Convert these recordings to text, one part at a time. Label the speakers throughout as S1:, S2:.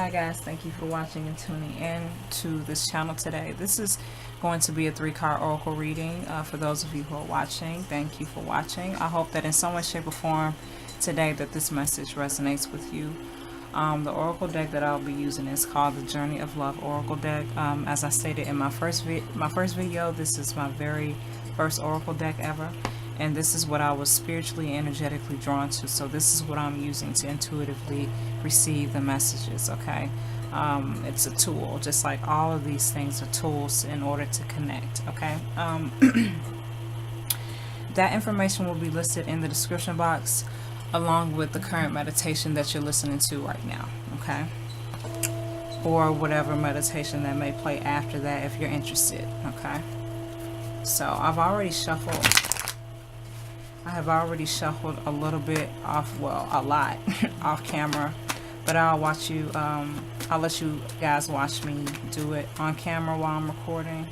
S1: Hi guys, thank you for watching and tuning in to this channel today. This is going to be a 3-card oracle reading for those of you who are watching. Thank you for watching. I hope that in some way, shape, or form today that this message resonates with you. The oracle deck that I'll be using is called the Journey of Love Oracle deck. As I stated in my first video, this is my very first oracle deck ever. And this is what I was spiritually, energetically drawn to. So this is what I'm using to intuitively receive the messages, okay? It's a tool, just like all of these things are tools in order to connect, okay? That information will be listed in the description box along with the current meditation that you're listening to right now, okay? Or whatever meditation that may play after that if you're interested, okay? So I've already shuffled. I have already shuffled a little bit off, well, a lot off camera, but I'll let you guys watch me do it on camera while I'm recording.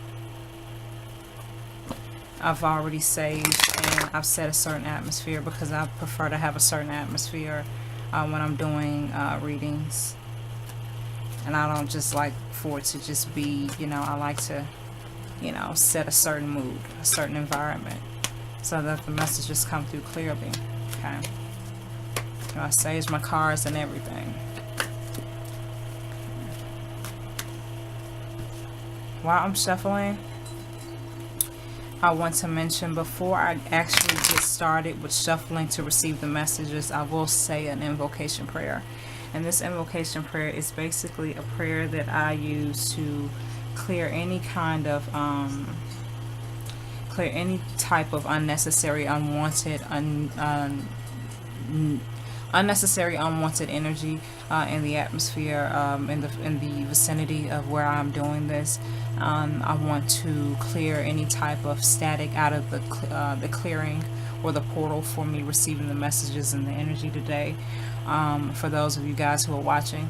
S1: I've already saved and I've set a certain atmosphere because I prefer to have a certain atmosphere when I'm doing readings. And I don't just like for it to just be, you know, I like to, you know, set a certain mood, a certain environment, so that the messages come through clearly, okay? So I saved my cards and everything. While I'm shuffling, I want to mention before I actually get started with shuffling to receive the messages, I will say an invocation prayer. And this invocation prayer is basically a prayer that I use to clear any kind of any type of unnecessary, unwanted, unnecessary, unwanted energy in the atmosphere, in the vicinity of where I'm doing this. I want to clear any type of static out of the clearing or the portal for me receiving the messages and the energy today. For those of you guys who are watching.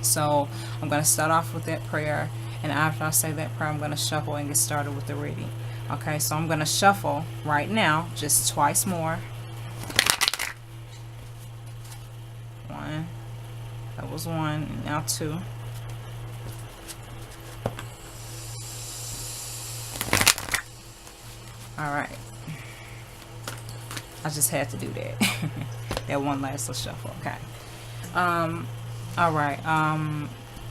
S1: So I'm going to start off with that prayer. And after I say that prayer, I'm going to shuffle and get started with the reading. Okay, so I'm going to shuffle right now, just twice more. One. That was one. And now two. Alright. I just had to do that. That one last little shuffle. Okay. Alright.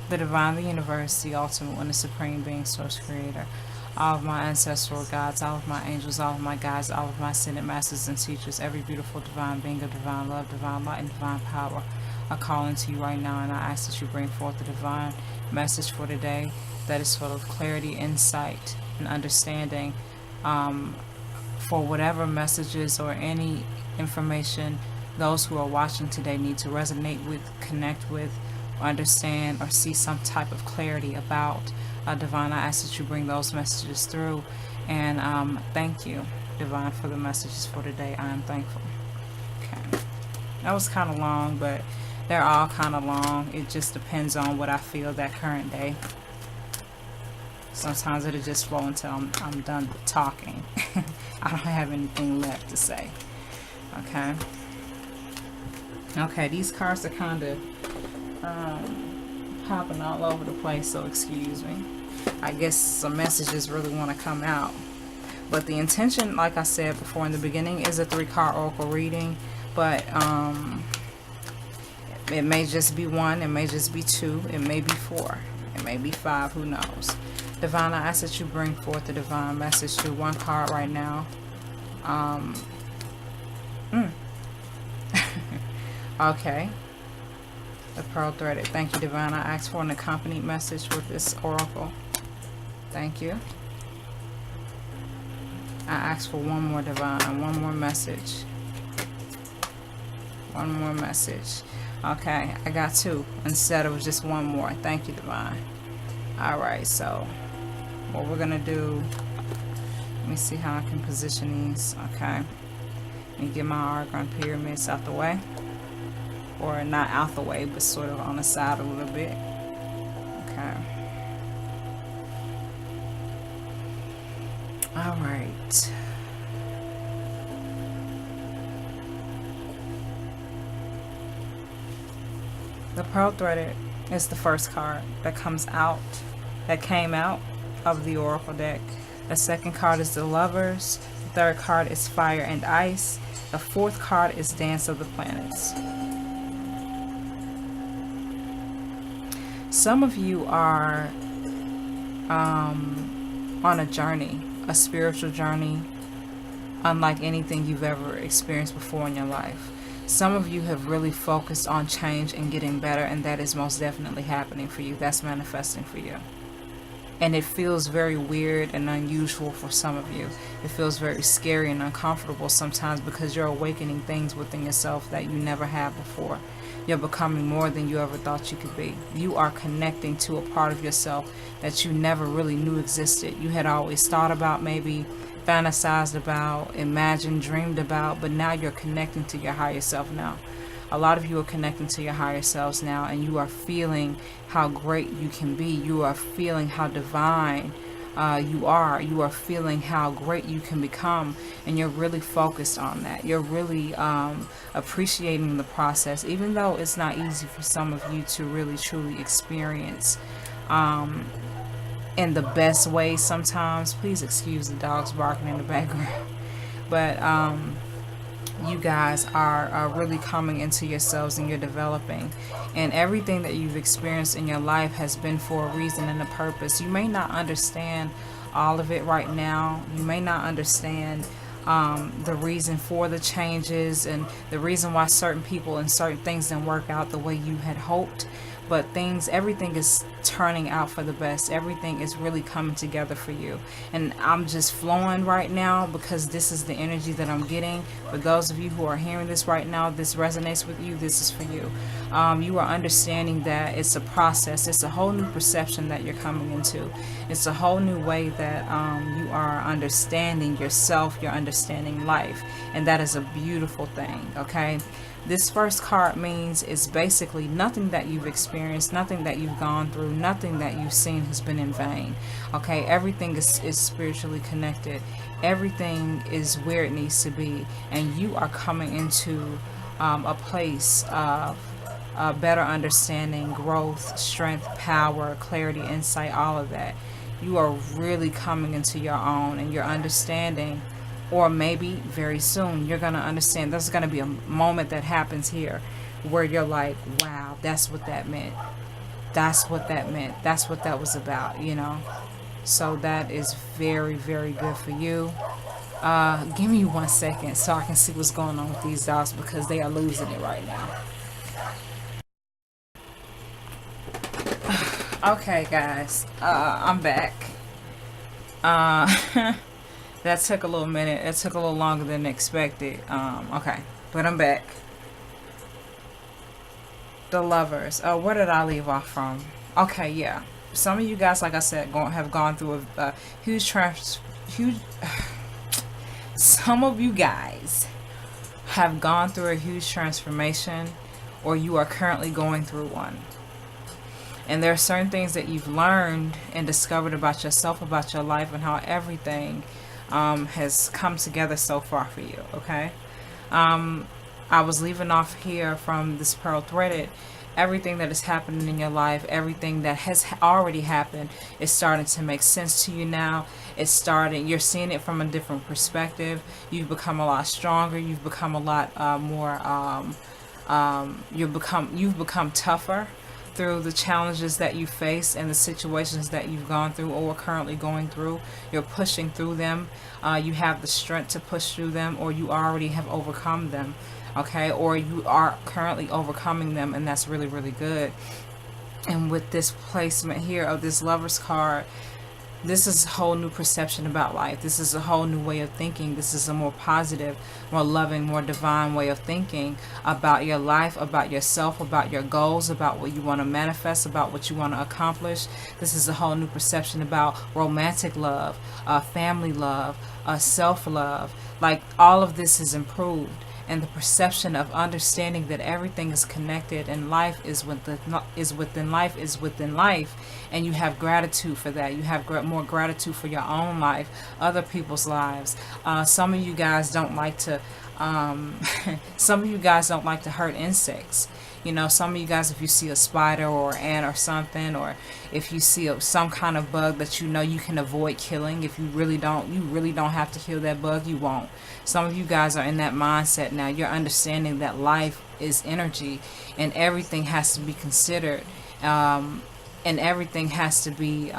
S1: The divine, the universe, the ultimate one, the supreme being, source, creator, all of my ancestral gods, all of my angels, all of my guides, all of my ascended masters and teachers, every beautiful divine being of divine love, divine light, and divine power, I call into you right now, and I ask that you bring forth the divine message for today that is full of clarity, insight, and understanding, for whatever messages or any information those who are watching today need to resonate with, connect with, understand, or see some type of clarity about. Divine, I ask that you bring those messages through. And thank you, Divine, for the messages for today. I am thankful. Okay. That was kind of long, but they're all kind of long. It just depends on what I feel that current day. Sometimes it'll just flow until I'm done talking. I don't have anything left to say. Okay. Okay, these cards are kind of popping all over the place, so excuse me. I guess some messages really want to come out, but the intention, like I said before in the beginning, is a 3-card oracle reading, but it may just be 1, it may just be 2, it may be 4, it may be 5, who knows. Divine, I ask that you bring forth the divine message through 1 card right now. Okay. The pearl threaded. Thank you, Divine. I asked for an accompanied message with this oracle. Thank you. I asked for one more, Divine. One more message. One more message. Okay, I got 2 instead of just 1 more. Thank you, Divine. Alright, so what we're going to do, let me see how I can position these. Okay. Let me get my argon pyramids out the way. Or not out the way, but sort of on the side a little bit. Okay. All right. The Pearl Threaded is the first card that comes out, that came out of the Oracle deck. The second card is the Lovers. The third card is Fire and Ice. The fourth card is Dance of the Planets. Some of you are on a journey, a spiritual journey, unlike anything you've ever experienced before in your life. Some of you have really focused on change and getting better, and that is most definitely happening for you. That's manifesting for you. And it feels very weird and unusual for some of you. It feels very scary and uncomfortable sometimes because you're awakening things within yourself that you never had before. You're becoming more than you ever thought you could be. You are connecting to a part of yourself that you never really knew existed. You had always thought about, maybe fantasized about, imagined, dreamed about, but now you're connecting to your higher self now. A lot of you are connecting to your higher selves now, and you are feeling how great you can be. You are feeling how divine you are. You are feeling how great you can become, and you're really focused on that. You're really appreciating the process, even though it's not easy for some of you to really truly experience in the best way sometimes. Please excuse the dogs barking in the background. But you guys are really coming into yourselves, and you're developing, and everything that you've experienced in your life has been for a reason and a purpose. You may not understand all of it right now. You may not understand the reason for the changes and the reason why certain people and certain things didn't work out the way you had hoped, but everything is turning out for the best. Everything is really coming together for you, and I'm just flowing right now because this is the energy that I'm getting. For those of you who are hearing this right now, this resonates with you, this is for you. You are understanding that it's a process. It's a whole new perception that you're coming into. It's a whole new way that you are understanding yourself, you're understanding life, and that is a beautiful thing. Okay, this first card means it's basically nothing that you've experienced, nothing that you've gone through, nothing that you've seen has been in vain. Okay, everything is spiritually connected. Everything is where it needs to be, and you are coming into a place of better understanding, growth, strength, power, clarity, insight, all of that. You are really coming into your own, and you're understanding. Or maybe very soon you're going to understand. There's going to be a moment that happens here where you're like, wow, that's what that meant. That's what that meant. That's what that was about, you know. So that is very, very good for you. Give me 1 second so I can see what's going on with these dogs because they are losing it right now. Okay, guys. I'm back. That took a little minute. It took a little longer than expected. Okay, but I'm back. The Lovers. Oh, where did I leave off from? Okay, yeah. Some of you guys, like I said, have gone through a huge some of you guys have gone through a huge transformation, or you are currently going through one. And there are certain things that you've learned and discovered about yourself, about your life, and how everything has come together so far for you. Okay, I was leaving off here from this Pearl Threaded. Everything that is happening in your life, everything that has already happened, is starting to make sense to you now. You're seeing it from a different perspective. You've become a lot stronger. You've become a lot more you've become tougher through the challenges that you face and the situations that you've gone through or are currently going through. You're pushing through them. You have the strength to push through them, or you already have overcome them. Okay, or you are currently overcoming them, and that's really, really good. And with this placement here of this Lover's card, this is a whole new perception about life. This is a whole new way of thinking. This is a more positive, more loving, more divine way of thinking about your life, about yourself, about your goals, about what you want to manifest, about what you want to accomplish. This is a whole new perception about romantic love, family love, self-love. Like, all of this is improved. And the perception of understanding that everything is connected, and life is within life, and you have gratitude for that. You have more gratitude for your own life, other people's lives. Some of you guys don't like to some of you guys don't like to hurt insects. You know, some of you guys, if you see a spider or ant or something, or if you see some kind of bug that you know you can avoid killing, if you really don't have to kill that bug, you won't. Some of you guys are in that mindset now. You're understanding that life is energy, and everything has to be considered, and everything has to be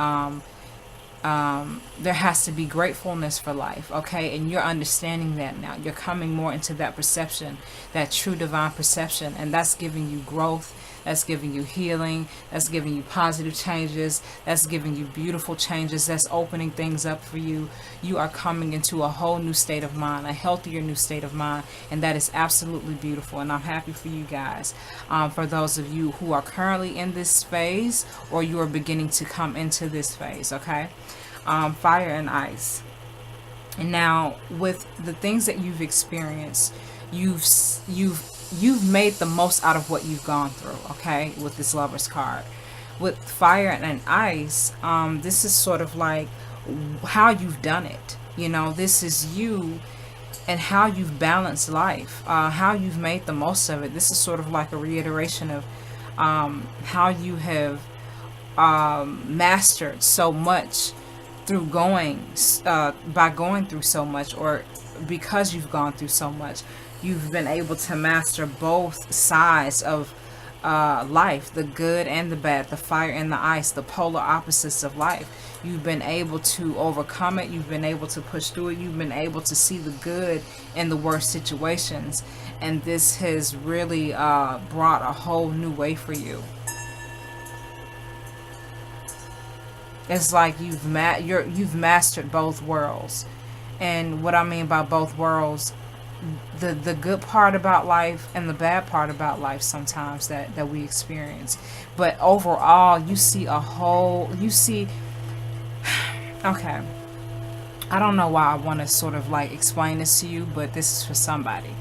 S1: there has to be gratefulness for life, okay? And you're understanding that now. You're coming more into that perception, that true divine perception, and that's giving you growth, that's giving you healing, that's giving you positive changes, that's giving you beautiful changes, that's opening things up for you. You are coming into a whole new state of mind, a healthier new state of mind, and that is absolutely beautiful, and I'm happy for you guys. For those of you who are currently in this phase, or you are beginning to come into this phase, okay? Fire and ice. And now, with the things that you've experienced, you've made the most out of what you've gone through, okay, with this Lover's card. With fire and ice, this is sort of like how you've done it. You know, this is you and how you've balanced life, how you've made the most of it. This is sort of like a reiteration of how you have mastered so much through by going through so much, or because you've gone through so much. You've been able to master both sides of life, the good and the bad, the fire and the ice, the polar opposites of life. You've been able to overcome it. You've been able to push through it. You've been able to see the good in the worst situations. And this has really brought a whole new way for you. It's like you've mastered both worlds. And what I mean by both worlds, the good part about life and the bad part about life sometimes that we experience. But overall, you see okay, I don't know why I want to sort of like explain this to you, but this is for somebody.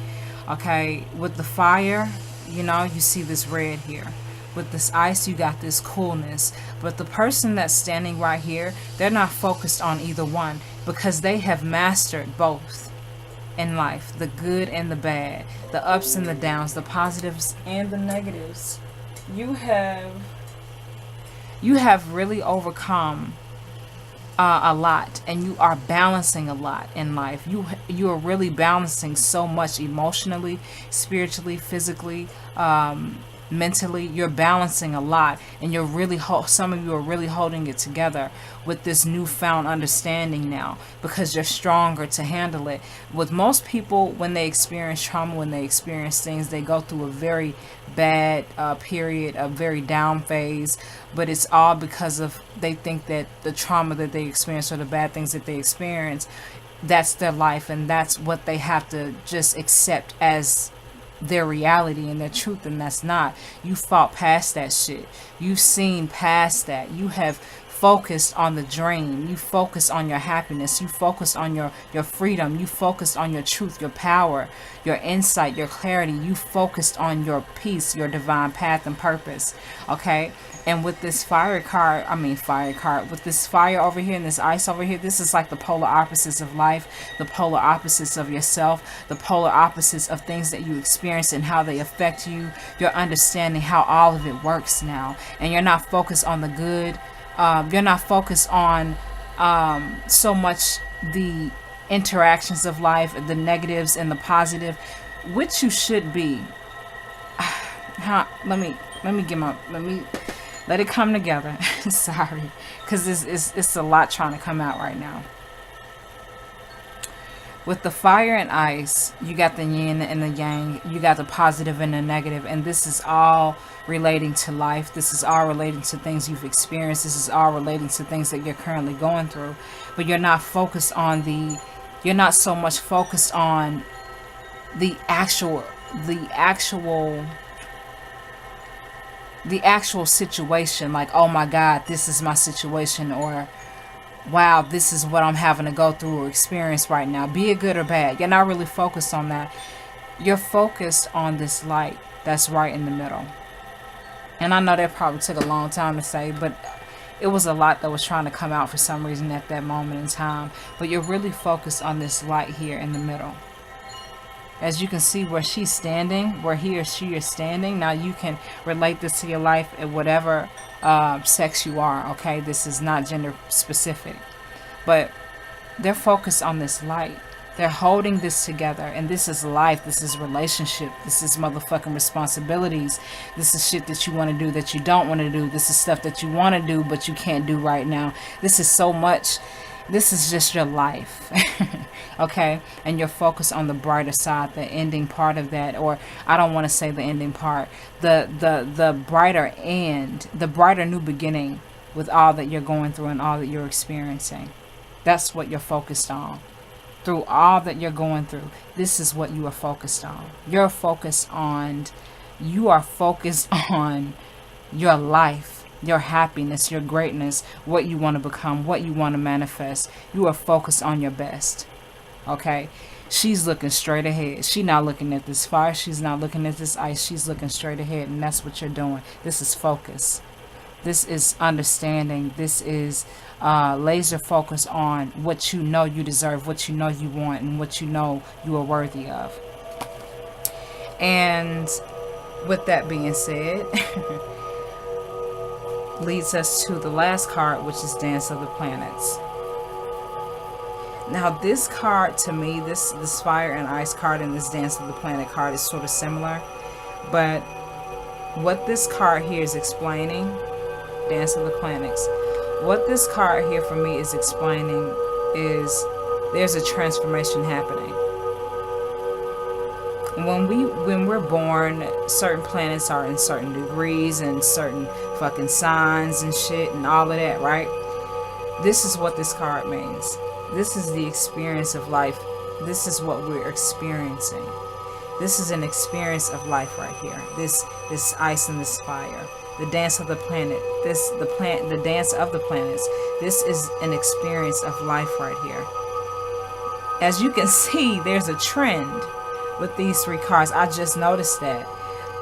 S1: Okay, with the fire, you know, you see this red here. With this ice, you got this coolness. But the person that's standing right here, they're not focused on either one, because they have mastered both in life, the good and the bad, the ups and the downs, the positives and the negatives. You have really overcome a lot, and you are balancing a lot in life. You are really balancing so much emotionally, spiritually, physically, mentally. You're balancing a lot, and you're really some of you are really holding it together with this newfound understanding now, because you're stronger to handle it. With most people, when they experience trauma, when they experience things, they go through a very bad period, a very down phase, but it's all because of they think that the trauma that they experience, or the bad things that they experience, that's their life, and that's what they have to just accept as their reality and their truth, and that's not. You fought past that shit. You've seen past that. You have focused on the dream. You focused on your happiness. You focused on your freedom. You focused on your truth, your power, your insight, your clarity. You focused on your peace, your divine path and purpose. Okay? And with this fire card, with this fire over here and this ice over here, this is like the polar opposites of life, the polar opposites of yourself, the polar opposites of things that you experience and how they affect you. You're understanding how all of it works now. And you're not focused on the good. You're not focused on so much the interactions of life, the negatives and the positive, which you should be. Let it come together. Sorry, because it's a lot trying to come out right now. With the fire and ice, you got the yin and the yang, you got the positive and the negative, and this is all relating to life. This is all relating to things you've experienced. This is all relating to things that you're currently going through. But you're not focused on you're not so much focused on the actual situation, like, oh my God, this is my situation, or wow, this is what I'm having to go through or experience right now, be it good or bad. You're not really focused on that. You're focused on this light that's right in the middle. And I know that probably took a long time to say, but it was a lot that was trying to come out for some reason at that moment in time. But you're really focused on this light here in the middle. As you can see where she's standing, where he or she is standing. Now you can relate this to your life at whatever sex you are, okay? This is not gender specific. But they're focused on this light. They're holding this together. And this is life. This is relationship. This is motherfucking responsibilities. This is shit that you want to do that you don't want to do. This is stuff that you want to do but you can't do right now. This is so much. This is just your life. Okay? And you're focused on the brighter side, the ending part of that. Or I don't want to say the ending part. The brighter end. The brighter new beginning with all that you're going through and all that you're experiencing. That's what you're focused on. Through all that you're going through, this is what you are focused on. You are focused on your life, your happiness, your greatness, what you want to become, what you want to manifest. You are focused on your best. Okay? She's looking straight ahead. She's not looking at this fire. She's not looking at this ice. She's looking straight ahead, and that's what you're doing. This is focus. This is understanding. This is laser focus on what you know you deserve, what you know you want, and what you know you are worthy of. And with that being said, leads us to the last card, which is Dance of the Planets. Now this card, to me, this Fire and Ice card and this Dance of the Planet card is sort of similar. But what this card here is explaining, Dance of the Planets, what this card here for me is explaining is there's a transformation happening. When we're born, certain planets are in certain degrees and certain fucking signs and shit and all of that, right? This is what this card means. This is the experience of life. This is what we're experiencing. This is an experience of life right here. This ice and this fire. The dance of the planet. The dance of the planets. This is an experience of life right here. As you can see, there's a trend with these three cards. I just noticed that.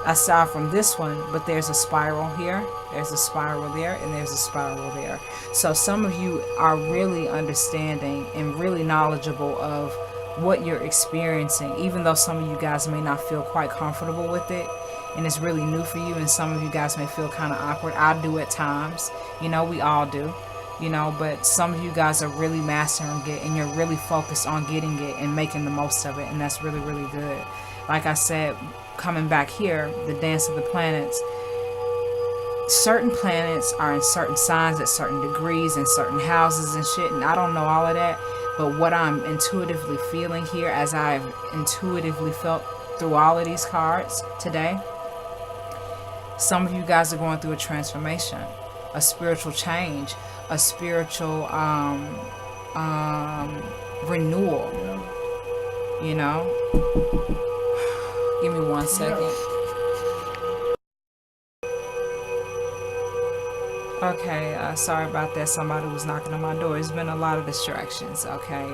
S1: Aside from this one, but there's a spiral here, there's a spiral there, and there's a spiral there. So some of you are really understanding and really knowledgeable of what you're experiencing, even though some of you guys may not feel quite comfortable with it, and it's really new for you, and some of you guys may feel kind of awkward. I do at times, you know, we all do, you know, but some of you guys are really mastering it, and you're really focused on getting it and making the most of it, and that's really, really good. Like I said, coming back here, the dance of the planets, certain planets are in certain signs at certain degrees and certain houses and shit, and I don't know all of that, but what I'm intuitively feeling here, as I've intuitively felt through all of these cards today, some of you guys are going through a transformation, a spiritual change, a spiritual renewal, you know. Give me 1 second. Okay, sorry about that. Somebody was knocking on my door. It's been a lot of distractions. Okay,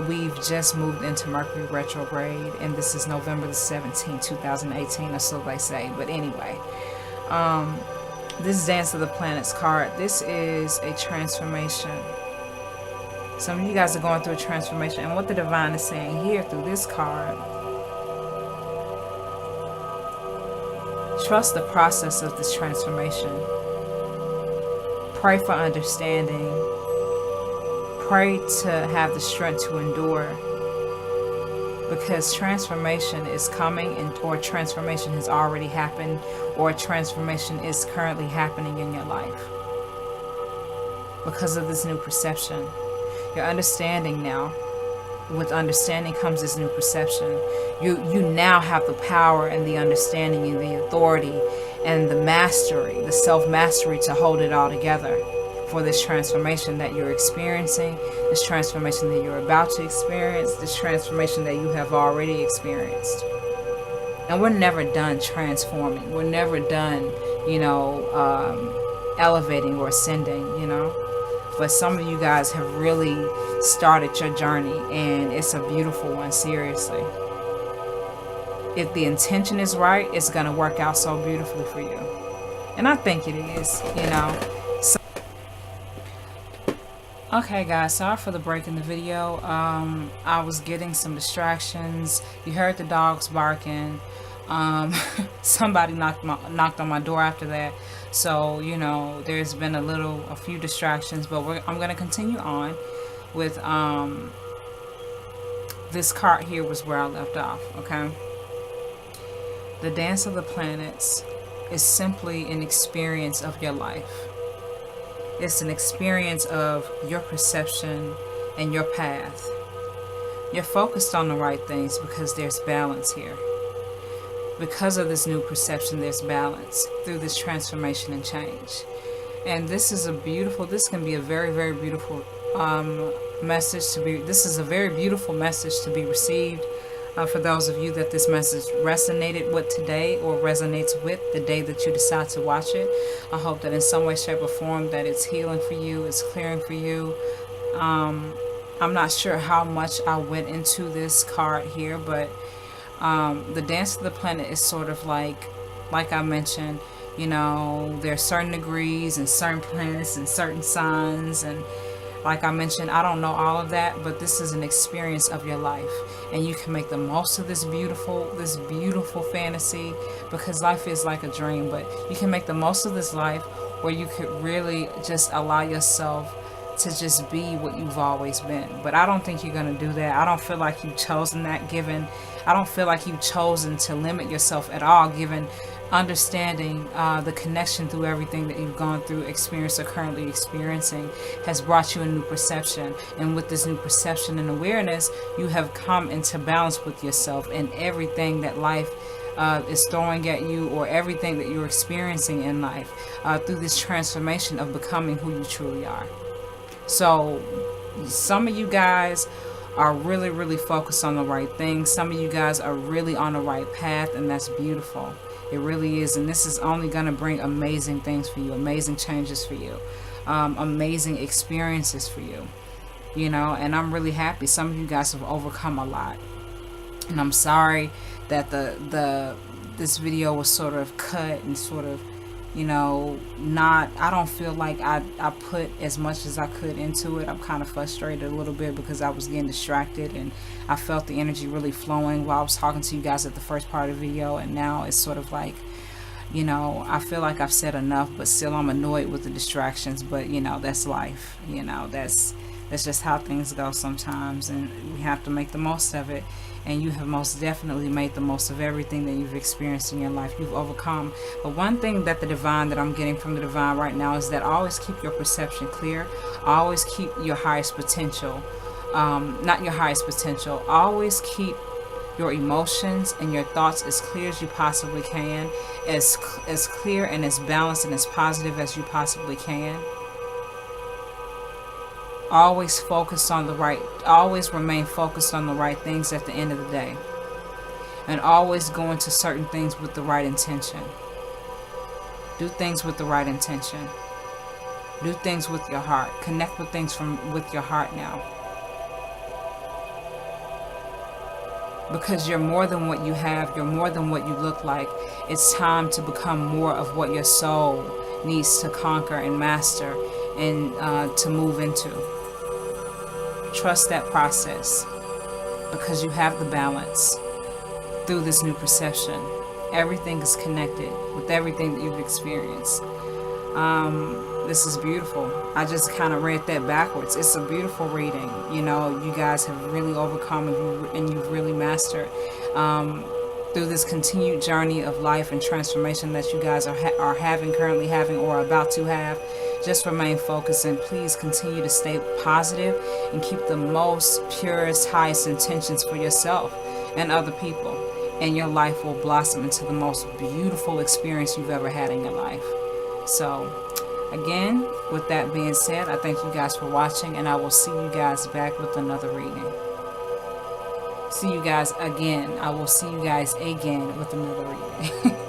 S1: we've just moved into Mercury retrograde, and this is November the 17th, 2018, or so they say. But anyway, this Dance of the Planets card, this is a transformation. Some of you guys are going through a transformation, and what the divine is saying here through this card, trust the process of this transformation. Pray for understanding. Pray to have the strength to endure. Because transformation is coming, or transformation has already happened, or transformation is currently happening in your life. Because of this new perception. Your understanding now. With understanding comes this new perception. You now have the power and the understanding and the authority and the mastery, the self-mastery to hold it all together for this transformation that you're experiencing, this transformation that you're about to experience, this transformation that you have already experienced. And we're never done transforming. We're never done, you know, elevating or ascending, you know. But some of you guys have really started your journey, and it's a beautiful one, seriously. If the intention is right, it's going to work out so beautifully for you. And I think it is, you know. Okay guys, sorry for the break in the video. I was getting some distractions. You heard the dogs barking. Um, Somebody knocked on my door after that. So, you know, there's been a few distractions, but I'm going to continue on with this card here was where I left off, okay? The Dance of the Planets is simply an experience of your life. It's an experience of your perception and your path. You're focused on the right things because there's balance here. Because of this new perception, there's balance through this transformation and change. And this can be a very, very beautiful this is a very beautiful message to be received. For those of you that this message resonated with today, or resonates with the day that you decide to watch it, I hope that in some way, shape, or form that it's healing for you, it's clearing for you. I'm not sure how much I went into this card here, but the Dance of the Planet is sort of like I mentioned, you know, there are certain degrees and certain planets and certain signs, and like I mentioned, I don't know all of that, but this is an experience of your life, and you can make the most of this beautiful fantasy, because life is like a dream. But you can make the most of this life where you could really just allow yourself to just be what you've always been. But I don't think you're going to do that. I don't feel like you've chosen that, I don't feel like you've chosen to limit yourself at all, given understanding the connection through everything that you've gone through, experienced, or currently experiencing has brought you a new perception. And with this new perception and awareness, you have come into balance with yourself and everything that life is throwing at you, or everything that you're experiencing in life, through this transformation of becoming who you truly are. So some of you guys are really, really focused on the right things. Some of you guys are really on the right path, and that's beautiful. It really is. And this is only going to bring amazing things for you, amazing changes for you, amazing experiences for you, you know. And I'm really happy. Some of you guys have overcome a lot, and I'm sorry that this video was sort of cut and sort of, you know, I don't feel like I put as much as I could into it. I'm kind of frustrated a little bit because I was getting distracted, and I felt the energy really flowing while I was talking to you guys at the first part of the video, and now it's sort of like, you know, I feel like I've said enough, but still I'm annoyed with the distractions. But, you know, that's life. You know, that's just how things go sometimes, and we have to make the most of it. And you have most definitely made the most of everything that you've experienced in your life. You've overcome. But one thing that I'm getting from the divine right now is that always keep your perception clear. Always keep your highest potential. Not your highest potential. Always keep your emotions and your thoughts as clear as you possibly can. As clear and as balanced and as positive as you possibly can. Always remain focused on the right things at the end of the day. And always go into certain things with the right intention. Do things with the right intention. Do things with your heart. Connect with things with your heart now. Because you're more than what you have. You're more than what you look like. It's time to become more of what your soul needs to conquer and master, and to move into. Trust that process, because you have the balance through this new perception. Everything is connected with everything that you've experienced. This is beautiful. I just kind of read that backwards. It's a beautiful reading. You know, you guys have really overcome, and you've really mastered through this continued journey of life and transformation that you guys are currently having, or about to have. Just remain focused, and please continue to stay positive and keep the most purest, highest intentions for yourself and other people, and your life will blossom into the most beautiful experience you've ever had in your life. So again, with that being said, I thank you guys for watching, and I will see you guys back with another reading. See you guys again. I will see you guys again with another reading.